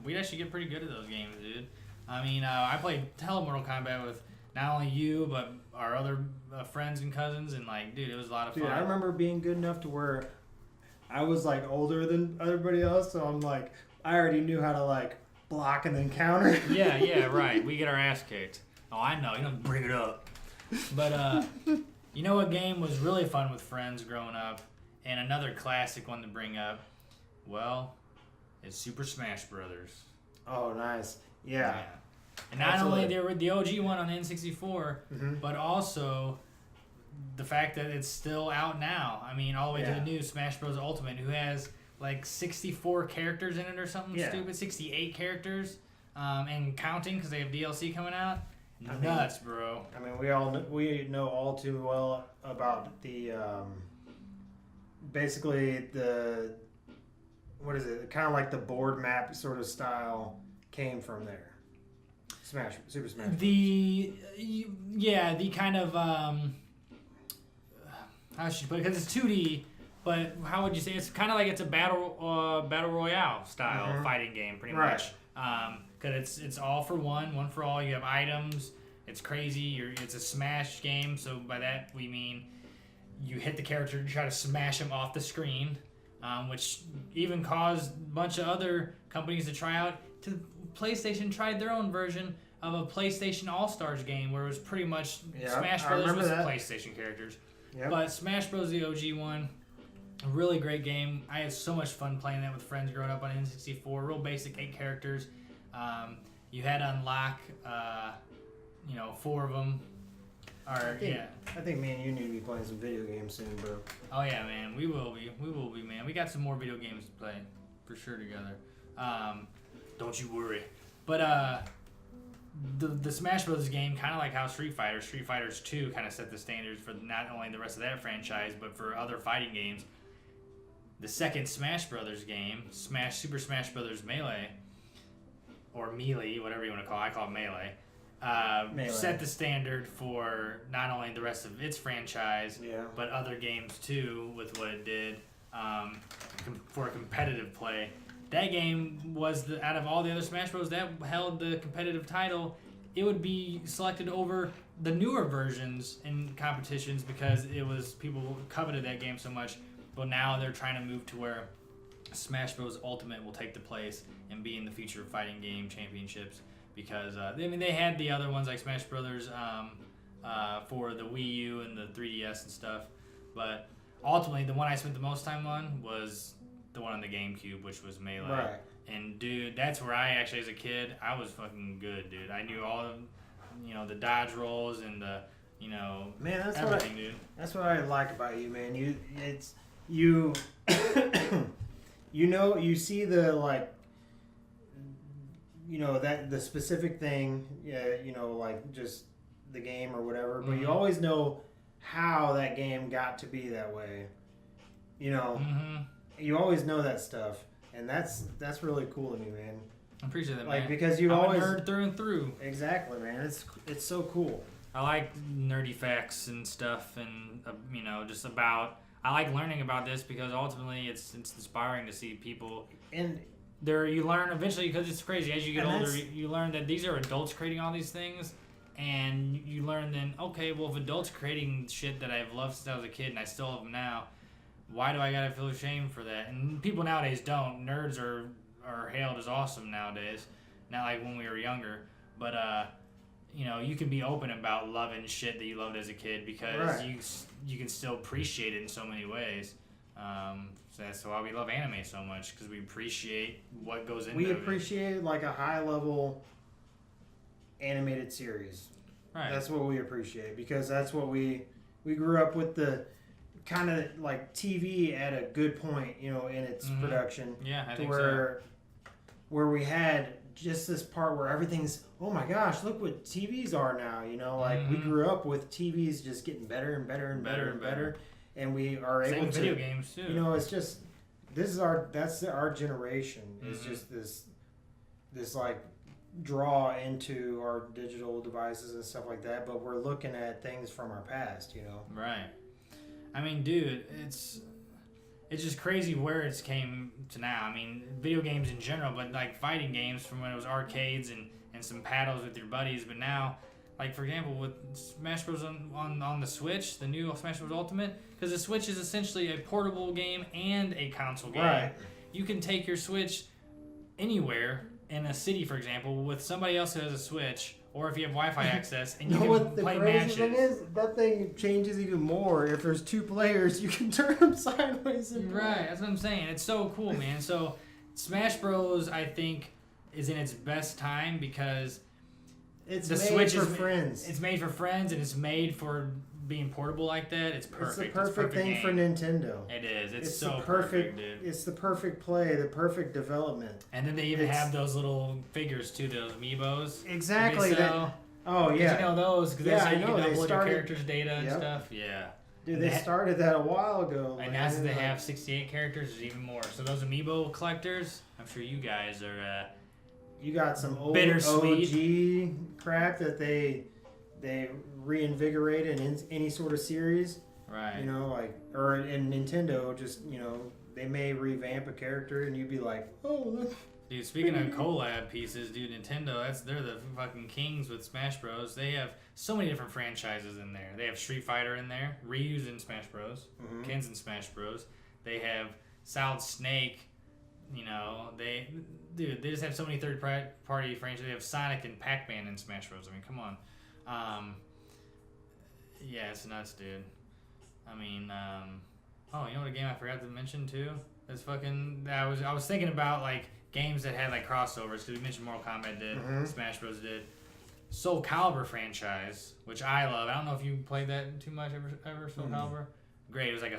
we'd actually get pretty good at those games, dude. I mean, I played Mortal Kombat with not only you, but our other friends and cousins, and like, dude, it was a lot of fun. Dude, I remember being good enough to where I was like older than everybody else, so I'm like, I already knew how to like block and then counter. Yeah, right. We get our ass kicked. Oh, I know. You don't bring it up. But you know what game was really fun with friends growing up, and another classic one to bring up? Well, it's Super Smash Brothers. Oh, nice. Yeah. And not only they were the OG one on the N64, but also the fact that it's still out now. I mean, all the way to the new Smash Bros. Ultimate, who has like 64 characters in it or something stupid, 68 characters, and counting because they have DLC coming out. Nuts, bro. I mean, we know all too well about the basically the, what is it? Kind of like the board map sort of style came from there. Super Smash. The kind of how should you put it? Because it's 2D, but how would you say it's kind of like it's a battle royale style fighting game, pretty much. Because it's all for one for all. You have items. It's crazy. It's a Smash game, so by that we mean you hit the character and try to smash him off the screen, which even caused a bunch of other companies to try out. PlayStation tried their own version of a PlayStation All-Stars game where it was pretty much Smash Bros. With PlayStation characters. Yep. But Smash Bros. The OG one, a really great game. I had so much fun playing that with friends growing up on N64. Real basic 8 characters. You had to unlock, 4 of them. I think me and you need to be playing some video games soon, bro. Oh yeah, man. We will be, man. We got some more video games to play for sure together. Don't you worry. But the Smash Bros. Game, kind of like how Street Fighters 2 kind of set the standards for not only the rest of that franchise, but for other fighting games. The second Smash Brothers game, Super Smash Brothers Melee, or Melee, whatever you want to call it. I call it Melee. Set the standard for not only the rest of its franchise, but other games too, with what it did for competitive play. That game was, out of all the other Smash Bros. That held the competitive title. It would be selected over the newer versions in competitions because people coveted that game so much. But now they're trying to move to where Smash Bros. Ultimate will take the place and be in the future fighting game championships. Because they had the other ones like Smash Brothers for the Wii U and the 3DS and stuff, but ultimately the one I spent the most time on was the one on the GameCube, which was Melee. Right. And dude, that's where I actually, as a kid, I was fucking good, dude. I knew all of, the dodge rolls and the, man, that's everything, dude. That's what I like about you, man. You you see the like. That the specific thing, like just the game or whatever, but you always know how that game got to be that way. You always know that stuff, and that's really cool to me, man. I appreciate that, man. Like, because I'm always a nerd through and through. Exactly, man. It's so cool. I like nerdy facts and stuff, and just about. I like learning about this because ultimately it's inspiring to see people and. You learn eventually, because it's crazy. As you get older, you learn that these are adults creating all these things, and you learn then, okay, well, if adults creating shit that I've loved since I was a kid and I still love them now, why do I gotta feel ashamed for that? And people nowadays don't. Nerds are hailed as awesome nowadays, not like when we were younger. But you know, you can be open about loving shit that you loved as a kid because you can still appreciate it in so many ways. So that's why we love anime so much, because we appreciate what goes into it. We appreciate like a high level animated series. Right. That's what we appreciate, because that's what we grew up with, the kind of like TV at a good point, you know, in its production. Yeah, I to think where we had just this part where everything's, oh my gosh, look what TVs are now, you know, like we grew up with TVs just getting better and better and better and better, and we are able to video games too. You know, it's just that's our generation. It's just this like draw into our digital devices and stuff like that, but we're looking at things from our past, you know. Right. I mean, dude, it's just crazy where it's came to now. I mean, video games in general, but like fighting games from when it was arcades and some paddles with your buddies, but now, like for example, with Smash Bros. on the Switch, the new Smash Bros. Ultimate, because the Switch is essentially a portable game and a console game. Right. You can take your Switch anywhere in a city, for example, with somebody else who has a Switch, or if you have Wi-Fi access, and you can play matches. Thing is, that thing changes even more. If there's two players, you can turn them sideways and play. Right, that's what I'm saying. It's so cool, man. So Smash Bros, I think, is in its best time because it's the made Switch for is friends. It's made for friends, and it's made for being portable like that. It's perfect. It's the perfect thing for Nintendo. It is. It's so so perfect, dude. It's the perfect play, the perfect development. And then they even have those little figures too, those amiibos. Exactly. Oh yeah. Did you know those? Because that's how you can upload your character's data and yep. stuff. Yeah. Dude, they started that a while ago. And now since they have 68 characters, there's even more. So those amiibo collectors, I'm sure you guys are. You got some old bittersweet OG crap that they reinvigorated in any sort of series. Right. You know, like, or in Nintendo, just, you know, they may revamp a character and you'd be like, oh, look. Dude, speaking of collab pieces, dude, Nintendo, they're the fucking kings with Smash Bros. They have so many different franchises in there. They have Street Fighter in there, Ryu's in Smash Bros, Ken's in Smash Bros. They have Solid Snake, you know, they just have so many third-party franchises. They have Sonic and Pac-Man in Smash Bros. I mean, come on. Yeah, it's nuts, dude. I mean, oh, you know what a game I forgot to mention, too? That's fucking, I was thinking about, like, games that had like crossovers, because we mentioned Mortal Kombat did, Smash Bros did. Soul Calibur franchise, which I love. I don't know if you played that too much ever Soul Calibur. Great. It was like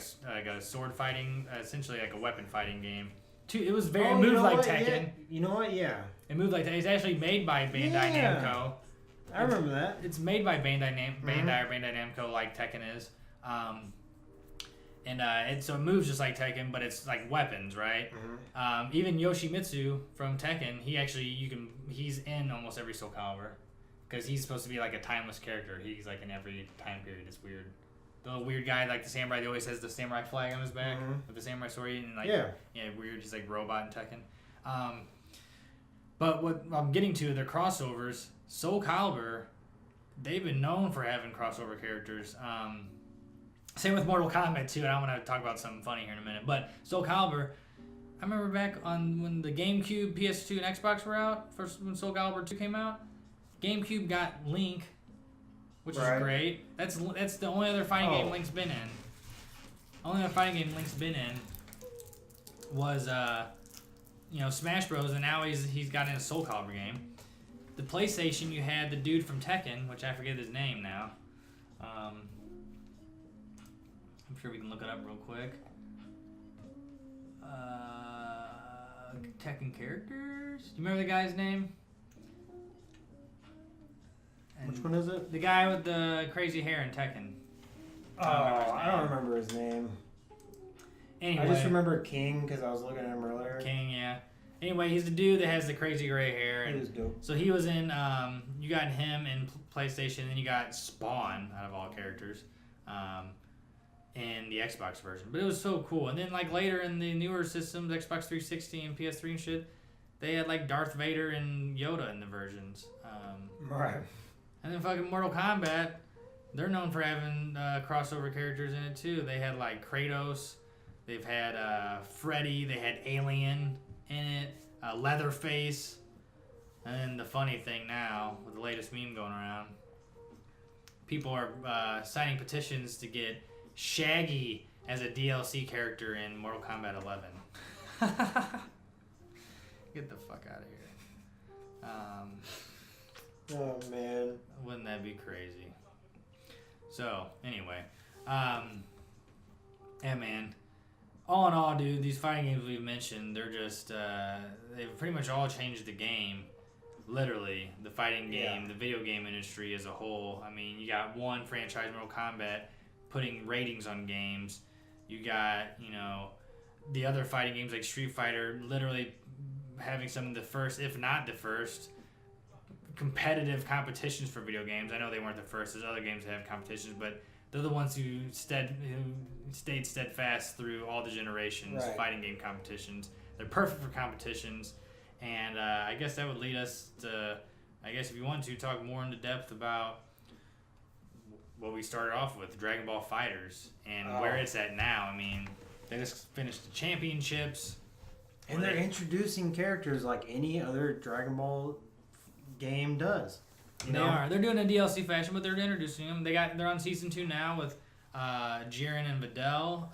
a sword fighting, essentially like a weapon fighting game. It was very moved like Tekken. Yeah. You know what? Yeah. It moved like Tekken. It's actually made by Bandai Namco. I remember that. It's made by Bandai or Bandai Namco, like Tekken is. So it moves just like Tekken, but it's like weapons, right? Even Yoshimitsu from Tekken, he's in almost every Soul Calibur, because he's supposed to be like a timeless character. He's like in every time period. It's weird. The little weird guy, like the samurai, he always has the samurai flag on his back with the samurai sword, and like weird. He's like robot in Tekken. But what I'm getting to, their crossovers. Soul Calibur, they've been known for having crossover characters. Same with Mortal Kombat too, and I want to talk about something funny here in a minute. But Soul Calibur, I remember back on when the GameCube, PS2, and Xbox were out, first when Soul Calibur 2 came out, GameCube got Link, which is great. That's the only other fighting game Link's been in. Only other fighting game Link's been in was Smash Bros, and now he's got in a Soul Calibur game. The PlayStation, you had the dude from Tekken, which I forget his name now. I'm sure we can look it up real quick. Tekken characters? Do you remember the guy's name? Which one is it? The guy with the crazy hair in Tekken. I don't remember his name. Anyway, I just remember King because I was looking at him earlier. King, yeah. Anyway, he's the dude that has the crazy gray hair. He was dope. So he was in, you got him in PlayStation, and then you got Spawn, out of all characters, in the Xbox version. But it was so cool. And then, like, later in the newer systems, Xbox 360 and PS3 and shit, they had, like, Darth Vader and Yoda in the versions. Right. And then fucking Mortal Kombat, they're known for having crossover characters in it, too. They had, like, Kratos. They've had Freddy. They had Alien in it. Leatherface. And then the funny thing now, with the latest meme going around, people are signing petitions to get Shaggy as a DLC character in Mortal Kombat 11. Get the fuck out of here. Oh, man. Wouldn't that be crazy? So, anyway. Yeah, man. All in all, dude, these fighting games we've mentioned, they're just, they've pretty much all changed the game. Literally, the fighting game, the video game industry as a whole. I mean, you got one franchise, Mortal Kombat, putting ratings on games. You got, you know, the other fighting games like Street Fighter literally having some of the first, if not the first, competitive competitions for video games. I know they weren't the first. There's other games that have competitions, but they're the ones who stayed steadfast through all the generations, fighting game competitions. They're perfect for competitions. And I guess that would lead us to, I guess if you want to, talk more into depth about what we started off with, Dragon Ball FighterZ, and where it's at now. I mean, they just finished the championships. And they're introducing characters like any other Dragon Ball game does. They are. They're doing a DLC fashion, but they're introducing them. They're on season 2 now with Jiren and Videl.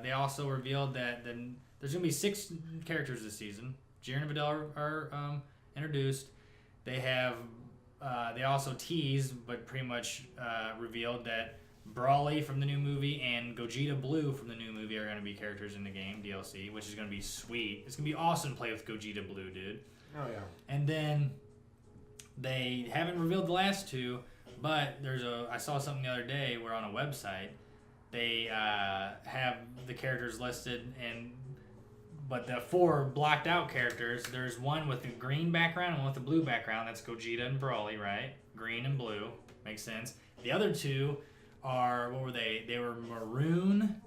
They also revealed that there's gonna be 6 characters this season. Jiren and Videl are introduced. They have. They also teased, but pretty much revealed that Broly from the new movie and Gogeta Blue from the new movie are going to be characters in the game DLC, which is going to be sweet. It's going to be awesome to play with Gogeta Blue, dude. Oh yeah. And then they haven't revealed the last 2, but I saw something the other day where on a website they have the characters listed, but the 4 blocked out characters, there's one with a green background and one with a blue background. That's Gogeta and Broly, right? Green and blue. Makes sense. The other 2 are, what were they? They were maroon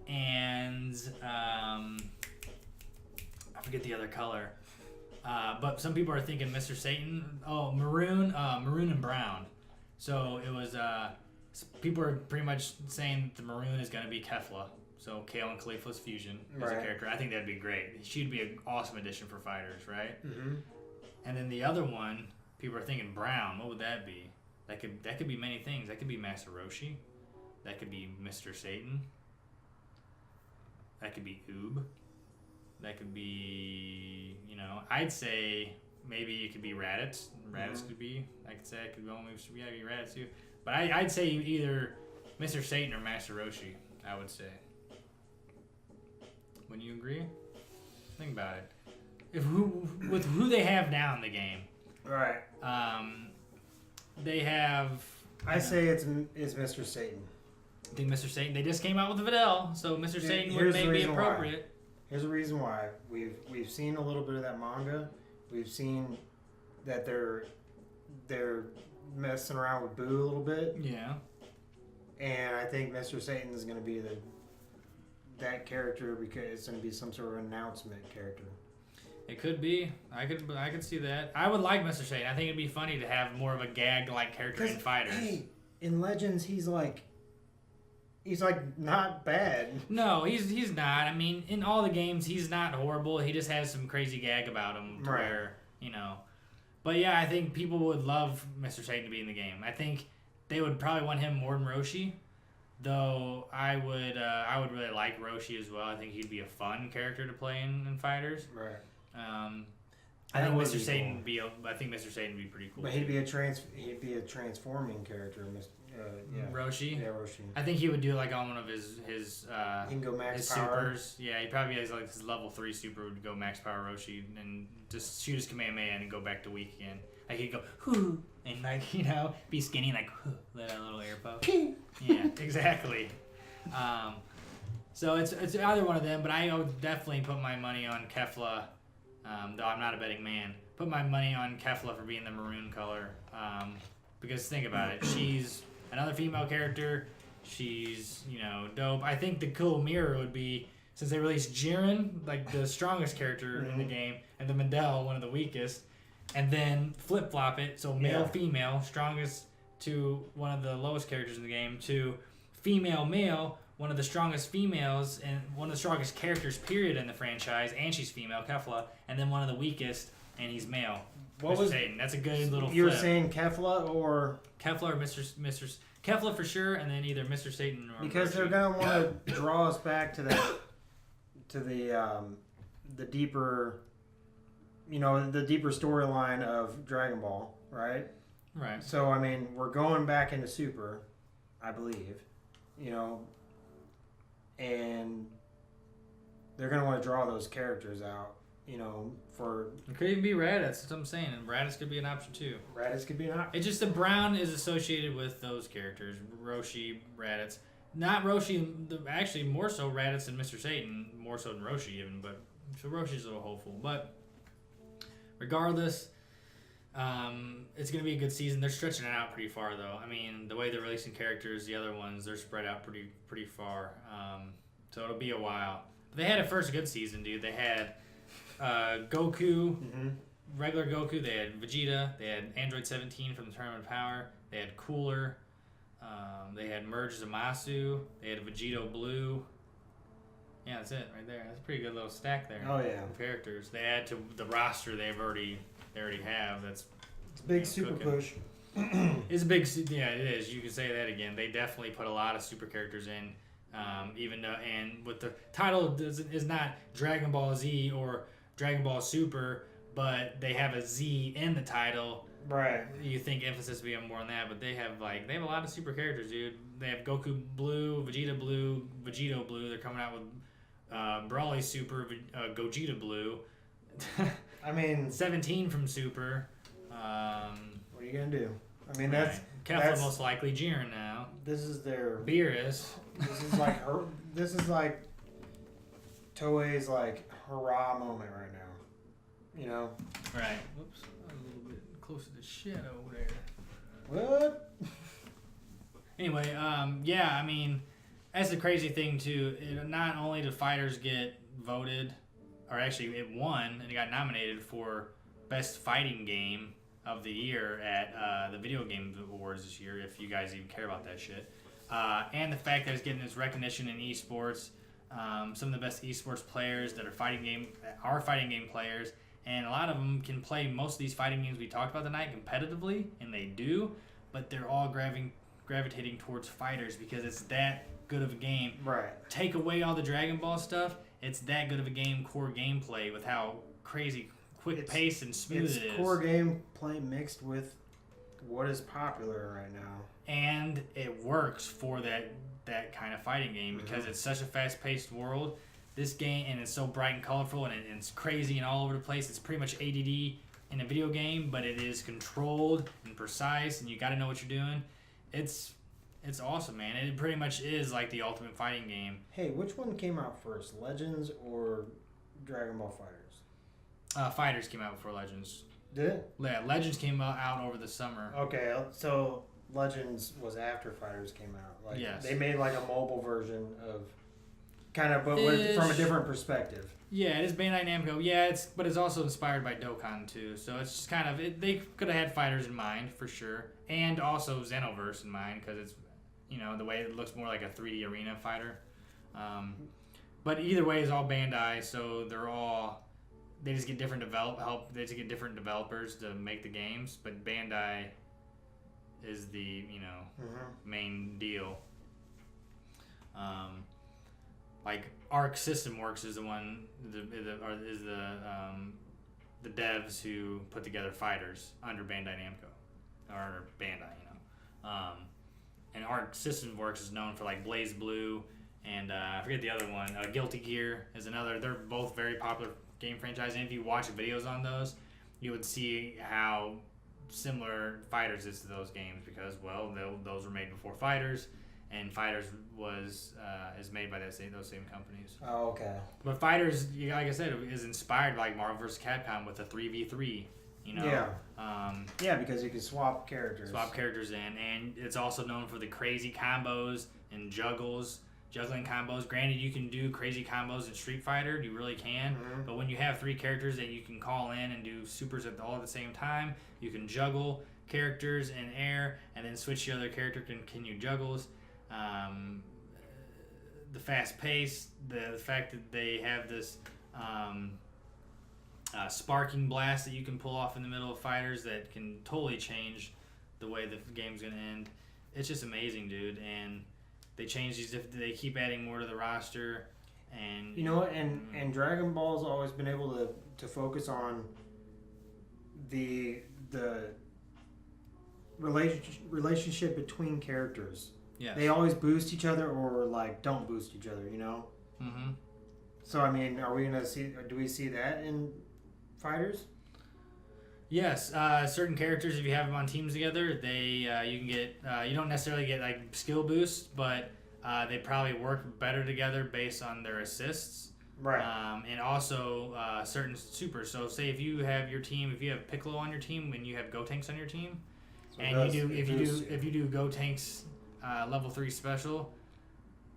and I forget the other color. But some people are thinking Mr. Satan. Oh, maroon and brown. So it was, people are pretty much saying the maroon is going to be Kefla. So Kale and Khalifa's fusion as a character. I think that'd be great. She'd be an awesome addition for fighters, right? Mm-hmm. And then the other one, people are thinking brown. What would that be? That could be many things. That could be Master Roshi. That could be Mr. Satan. That could be Oob. That could be, I'd say maybe it could be Raditz. Raditz could be. I could say it could go maybe be Raditz too. But I'd say either Mr. Satan or Master Roshi. I would say. Wouldn't you agree? Think about it. With who they have now in the game. Right. They have. I say it's Mr. Satan. I think Mr. Satan. They just came out with the Videl, so Mr. Satan would maybe be appropriate. Here's the reason why. We've seen a little bit of that manga. We've seen that they're messing around with Boo a little bit. Yeah. And I think Mr. Satan is going to be that character because it's going to be some sort of announcement character. It could be. I could see that. I would like Mr. Satan. I think it'd be funny to have more of a gag-like character in fighters. Hey, in Legends, he's like not bad. No, he's not. I mean, in all the games, he's not horrible. He just has some crazy gag about him, where But yeah, I think people would love Mr. Satan to be in the game. I think they would probably want him more than Roshi, though I would really like Roshi as well. I think he'd be a fun character to play in fighters. Right. I think Mr. Satan would be. I think Mr. Satan would be pretty cool. But he'd be a transforming character. Roshi. Yeah, Roshi. I think he would do like on one of his he can go max his power. supers. Yeah, he probably has like his level 3 super would go max power Roshi and just shoot his Kamehameha and go back to weak again. Like he'd go whoo and be skinny and like let out a little air puff. Yeah, exactly. So it's either one of them, but I would definitely put my money on Kefla. Though I'm not a betting man, put my money on Kefla for being the maroon color. Because think about it, she's another female character. She's dope. I think the cool mirror would be since they released Jiren, like the strongest character in the game, and the Videl, one of the weakest, and then flip flop it so male female strongest to one of the lowest characters in the game to female male. One of the strongest females and one of the strongest characters, period, in the franchise, and she's female, Kefla, and then one of the weakest, and he's male, What Mr. was Satan? That's a good little. You were flip. saying Kefla or Kefla or Mr. Kefla for sure, and then either Mr. Satan or because they're gonna want to draw us back to that to the deeper, the deeper storyline of Dragon Ball, right? Right. So I mean, we're going back into Super, I believe, and they're gonna want to draw those characters out, for It could even be Raditz. That's what I'm saying, and Raditz could be an option too. Raditz could be an option. It's just the brown is associated with those characters, Roshi, Raditz. Not Roshi, actually more so Raditz and Mr. Satan, more so than Roshi even, but so Roshi's a little hopeful. But regardless, it's going to be a good season. They're stretching it out pretty far though. I mean, the way they're releasing characters, the other ones, they're spread out pretty far. So it'll be a while. But they had a first good season, dude. They had Goku, regular Goku. They had Vegeta. They had Android 17 from the Tournament of Power. They had Cooler. They had Merge Zamasu. They had Vegito Blue. Yeah, that's it right there. That's a pretty good little stack there. Oh yeah, Of characters. They add to the roster they already have. It's a big super push. It's a big. Yeah, it is. You can say that again. They definitely put a lot of super characters in. Even though, and with the title is not Dragon Ball Z or Dragon Ball Super, but they have a Z in the title. Right. You think emphasis would be on more on that, but they have a lot of super characters, dude. They have Goku Blue, Vegeta Blue, Vegito Blue. They're coming out with Broly Super, Gogeta Blue. I mean, 17 from Super. What are you gonna do? I mean, Right. that's Kefla most likely Jiren now. This is their. Beerus. This is like her. This is like Toei's hurrah moment right now. Right. Whoops. A little bit close to the shadow there. What? Anyway, yeah, I mean, that's the crazy thing too. Not only do fighters get voted, or actually it won and it got nominated for best fighting game of the year at the Video Game Awards this year, if you guys even care about that shit. And the fact that it's getting this recognition in esports, some of the best esports players that are fighting game players, and a lot of them can play most of these fighting games we talked about tonight competitively, and they do, but they're all gravitating towards fighters because it's that good of a game. Right. Take away all the Dragon Ball stuff, it's that good of a game, core gameplay with how crazy quick pace and smooth it is. It's core gameplay mixed with what is popular right now. And it works for that kind of fighting game because it's such a fast-paced world. This game, and it's so bright and colorful, and it's crazy and all over the place. It's pretty much ADD in a video game, but it is controlled and precise, and you got to know what you're doing. It's awesome, man. It pretty much is like the ultimate fighting game. Hey, which one came out first, Legends or Dragon Ball Fighters? Fighters came out before Legends. Did it? Yeah, Legends came out over the summer. Okay, so Legends was after Fighters came out. Yes. They made a mobile version of but from a different perspective. Yeah, it is Bandai Namco. Yeah, but it's also inspired by Dokkan too. So it's just kind of they could have had fighters in mind for sure, and also Xenoverse in mind because it's the way it looks more like a 3D arena fighter. But either way, it's all Bandai, so they just get different They just get different developers to make the games, but Bandai is the main deal. Arc System Works is the one the devs who put together fighters under Bandai Namco or Bandai, and Arc System Works is known for Blaze Blue and I forget the other one. Guilty Gear is another. They're both very popular game franchises, and if you watch videos on those, you would see how similar Fighters is to those games because those were made before Fighters. And Fighters is made by those same companies. Oh, okay. But Fighters, like I said, is inspired by Marvel vs. Capcom with a 3v3. Yeah. Because you can swap characters. And it's also known for the crazy combos and juggling combos. Granted, you can do crazy combos in Street Fighter, you really can. Mm-hmm. But when you have 3 characters that you can call in and do supers all at the same time, you can juggle characters in air and then switch the other character to continue juggles. The fast pace, the fact that they have this sparking blast that you can pull off in the middle of fighters that can totally change the way the game's gonna end. It's just amazing, dude. And they change these. They keep adding more to the roster, and you know what? And Dragon Ball's always been able to focus on the relationship between characters. Yes. They always boost each other or like don't boost each other, you know? Mm-hmm. So I mean, are we gonna see? Do we see that in fighters? Yes, certain characters, if you have them on teams together, they you can get you don't necessarily get like skill boosts, but they probably work better together based on their assists. Right. And also certain supers. So say if you have your team, if you have Piccolo on your team and you have Gotenks on your team, so and if you do Gotenks level 3 special,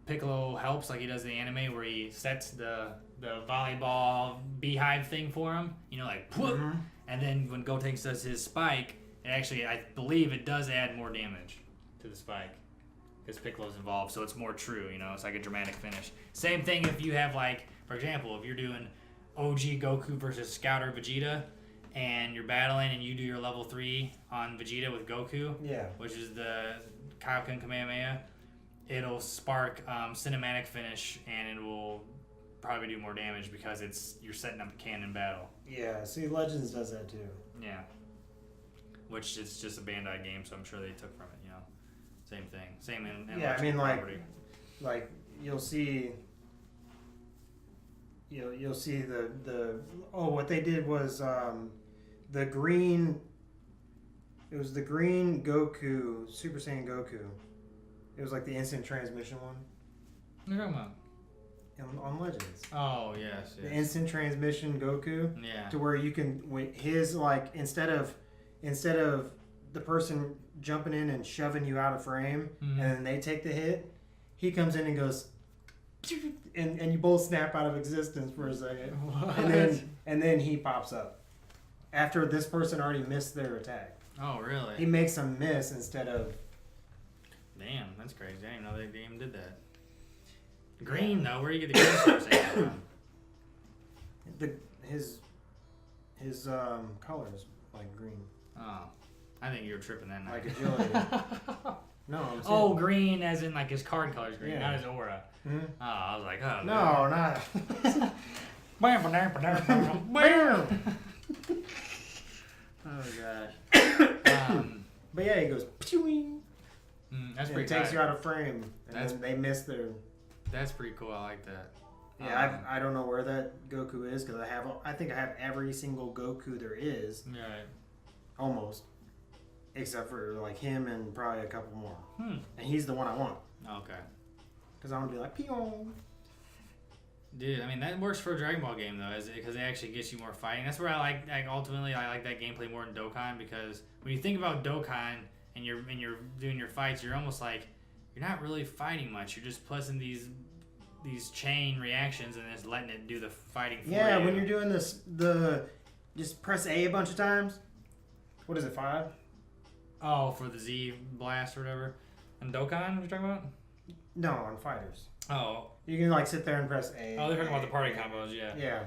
Piccolo helps like he does in the anime where he sets the volleyball beehive thing for him, you know, like whoop, and then when Gotenks does his spike, it actually, I believe it does add more damage to the spike because Piccolo's involved, so it's more true, you know, it's like a dramatic finish. Same thing if you have like, for example, if you're doing OG Goku versus Scouter Vegeta and you're battling and you do your level 3 on Vegeta with Goku, which is the Kaioken Kamehameha, it'll spark cinematic finish and it will probably do more damage because you're setting up a canon battle. Yeah, see, Legends does that too. Yeah. Which is just a Bandai game, so I'm sure they took from it, you know. Same thing. Same in yeah, I mean, property. like you'll see the what they did was the green. It was the green Goku, Super Saiyan Goku. It was like the instant transmission one. What are you talking about? On Legends. Oh, yes. The instant transmission Goku. Yeah. To where you can, his, like, instead of the person jumping in and shoving you out of frame, and then they take the hit, he comes in and goes, and you both snap out of existence for a second. What? And then he pops up. After this person already missed their attack. Oh, really? He makes them miss instead of... Damn, that's crazy. I didn't even know they even did that. Green, though. Where do you get the green Super Saiyan from? His colors like green. Oh. I think you were tripping that night. Like agility. No, I'm saying... Oh, green as in like his card colors green, not his aura. Mm-hmm. Oh, I was like, oh. No, not... Bam! Oh, gosh. But yeah, he goes... That's and pretty it takes tight. you out of frame. And then they miss their... That's pretty cool. I like that. Yeah, I don't know where that Goku is because I think I have every single Goku there is. Right. Almost. Except for like him and probably a couple more. And he's the one I want. Okay. Because I'm going to be like, pew. Dude, I mean, that works for a Dragon Ball game, though, because it actually gets you more fighting. That's where I like ultimately, I like that gameplay more than Dokkan, because when you think about Dokkan and you're doing your fights, you're almost like, you're not really fighting much. You're just pressing these chain reactions and just letting it do the fighting for you. Yeah, when you're doing this, just press A bunch of times. What is it, 5? Oh, for the Z blast or whatever. And Dokkan, what you talking about? No, on fighters. Oh. You can like sit there and press A. Oh, they're talking about the party combos, yeah. Yeah.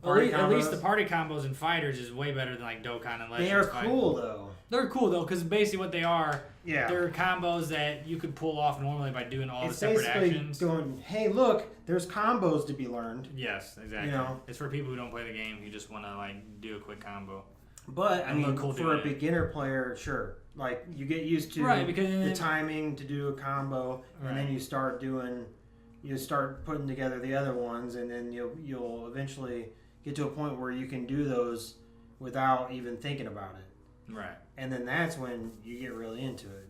At least the party combos in fighters is way better than like Dokkan and Legends. They are cool though. They're cool though, because basically what they are, yeah, they're combos that you could pull off normally by doing all the separate actions. Going, hey, look, there's combos to be learned. Yes, exactly. You know, it's for people who don't play the game who just want to like do a quick combo. But I mean, for a beginner player, sure, like you get used to the timing to do a combo, and then you start putting together the other ones, and then you'll eventually get to a point where you can do those without even thinking about it. Right. And then that's when you get really into it.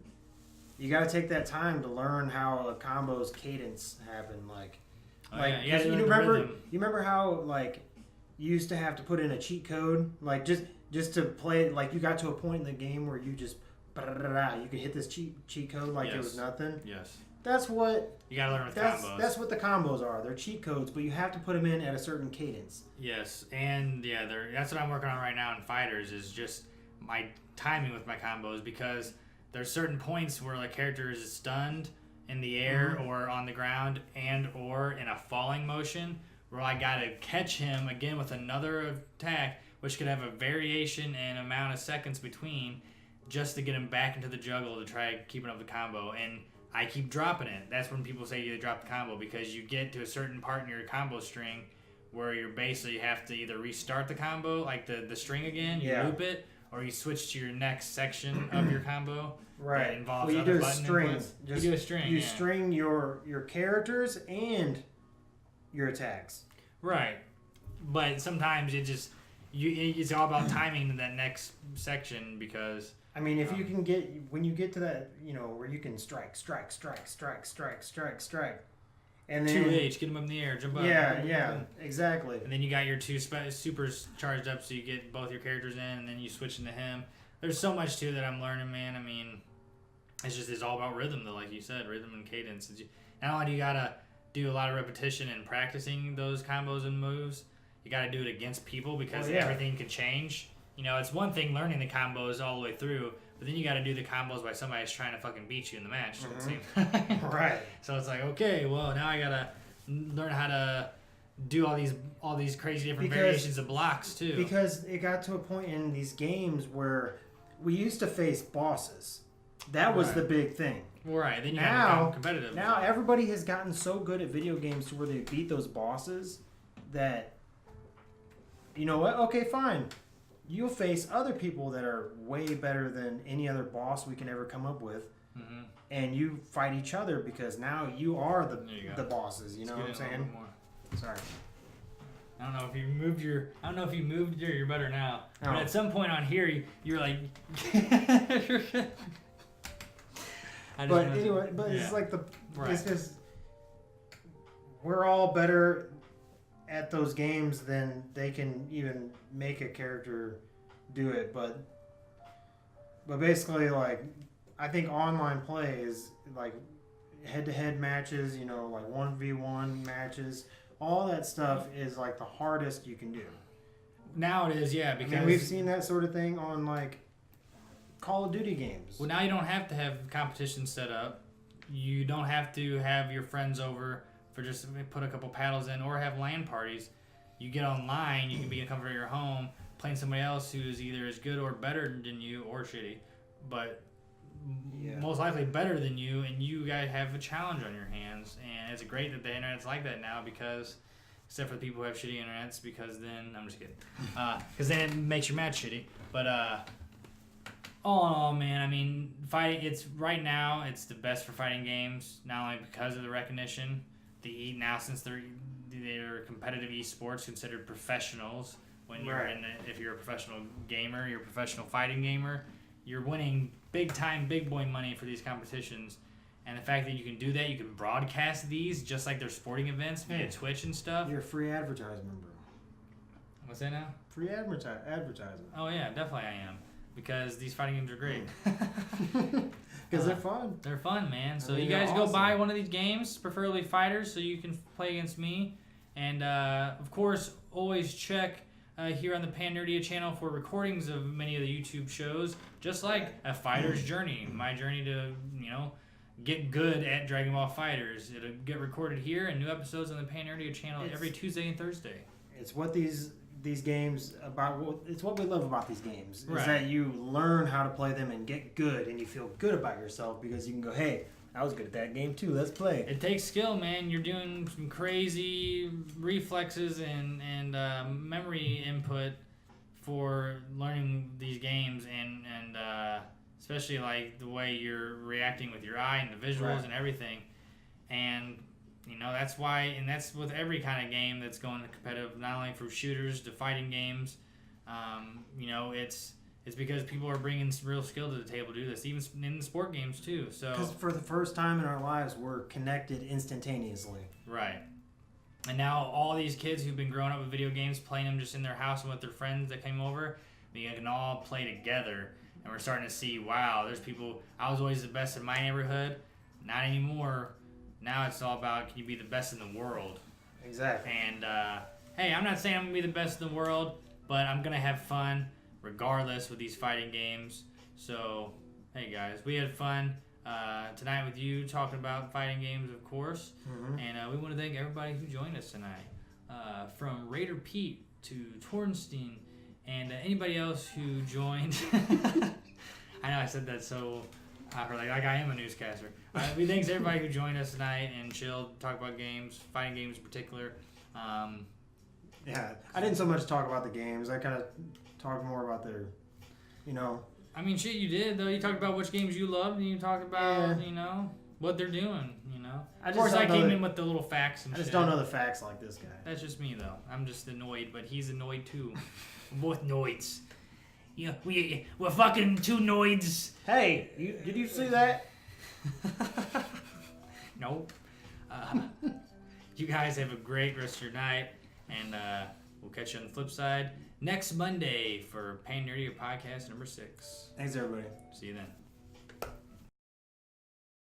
You got to take that time to learn how a combo's cadence happen. You remember how like you used to have to put in a cheat code, like just to play. Like you got to a point in the game where you just you could hit this cheat code like it was nothing. Yes. That's what you gotta learn with combos. That's what the combos are. They're cheat codes, but you have to put them in at a certain cadence. Yes, and yeah, that's what I'm working on right now in fighters is just my timing with my combos, because there's certain points where a character is stunned in the air or on the ground or in a falling motion where I gotta catch him again with another attack which could have a variation in amount of seconds between, just to get him back into the juggle to try keeping up the combo. And I keep dropping it. That's when people say you drop the combo, because you get to a certain part in your combo string where you're basically have to either restart the combo, like the string again, you loop it, or you switch to your next section of your combo. Right. That involves you other do a button string. inputs. You do a string. You string your characters and your attacks. Right. But sometimes it's all about timing in that next section, because I mean, if you can when you get to that, where you can strike, and then 2H, get them up in the air, jump up. Yeah, exactly. And then you got your two supers charged up, so you get both your characters in, and then you switch into him. There's so much to that I'm learning, man. I mean, it's all about rhythm, though, like you said, rhythm and cadence. Not only do you gotta do a lot of repetition and practicing those combos and moves, you gotta do it against people, because everything can change. It's one thing learning the combos all the way through, but then you got to do the combos by somebody who's trying to fucking beat you in the match. At the same time. Right. So it's like, okay, well, now I got to learn how to do all these crazy different variations of blocks too. Because it got to a point in these games where we used to face bosses. That was the big thing. Right. Then you have to become competitive. Now everybody has gotten so good at video games to where they beat those bosses that, you know what? Okay, fine. You'll face other people that are way better than any other boss we can ever come up with, and you fight each other, because now you are the bosses. You know what I'm saying? Sorry. I don't know if you moved you're better now. Oh. But at some point on here, you're like. But anyway, it's like it's just, we're all better at those games than they can even make a character do it, but basically, like, I think online play is like head-to-head matches, like 1v1 matches, all that stuff is like the hardest you can do. Now it is, yeah, because we've seen that sort of thing on like Call of Duty games. Well, now you don't have to have competition set up. You don't have to have your friends over for just put a couple paddles in, or have LAN parties. You get online, you can be in the comfort of your home, playing somebody else who's either as good or better than you, or shitty, but most likely better than you, and you guys have a challenge on your hands. And it's great that the internet's like that now, because, except for the people who have shitty internets, because then, I'm just kidding, because then it makes your match shitty. But all in all, man, I mean, fighting, right now, it's the best for fighting games, not only because of the recognition. Now, since they're competitive esports, considered professionals. When you're if you're a professional gamer, you're a professional fighting gamer, you're winning big time, big boy money for these competitions. And the fact that you can do that, you can broadcast these just like they're sporting events via Twitch and stuff. You're a free advertisement, bro. What's that now? Free advertisement. Oh yeah, definitely I am, because these fighting games are great. Because they're fun. They're fun, man. So you guys go buy one of these games, preferably fighters, so you can play against me. And, of course, always check here on the PanNerdia channel for recordings of many of the YouTube shows, just like A Fighter's Journey, my journey to, get good at Dragon Ball FighterZ. It'll get recorded here, and new episodes on the PanNerdia channel every Tuesday and Thursday. It's what these games about. It's what we love about these games, right. Is that you learn how to play them and get good, and you feel good about yourself because you can go, hey, I was good at that game too. Let's play. It takes skill, man. You're doing some crazy reflexes and memory input for learning these games, and especially like the way you're reacting with your eye and the visuals and everything. And that's why, and that's with every kind of game that's going competitive, not only from shooters to fighting games. It's because people are bringing some real skill to the table to do this, even in the sport games too. So because for the first time in our lives, we're connected instantaneously. Right. And now all these kids who've been growing up with video games, playing them just in their house and with their friends that came over, they can all play together. And we're starting to see, wow, there's people. I was always the best in my neighborhood. Not anymore. Now it's all about, can you be the best in the world? Exactly. And hey, I'm not saying I'm gonna be the best in the world, but I'm gonna have fun regardless with these fighting games. So, hey guys, we had fun tonight with you talking about fighting games, of course. Mm-hmm. And we want to thank everybody who joined us tonight. From Raider Pete to Tornstein And anybody else who joined, I know I said that so like I am a newscaster. We thanks everybody who joined us tonight and chilled, talk about games, fighting games in particular. Yeah, I didn't so much talk about the games. I kind of talked more about their, I mean, shit, you did though. You talked about which games you loved, and you talked about what they're doing. Of course, I came in with the little facts and shit. I just don't know the facts like this guy. That's just me though. I'm just annoyed, but he's annoyed too. We're both noids. Yeah, we're fucking two noids. Hey, did you see that? Nope. You guys have a great rest of your night, and we'll catch you on the flip side next Monday for PanNerdia Podcast number 6. Thanks, everybody. See you then.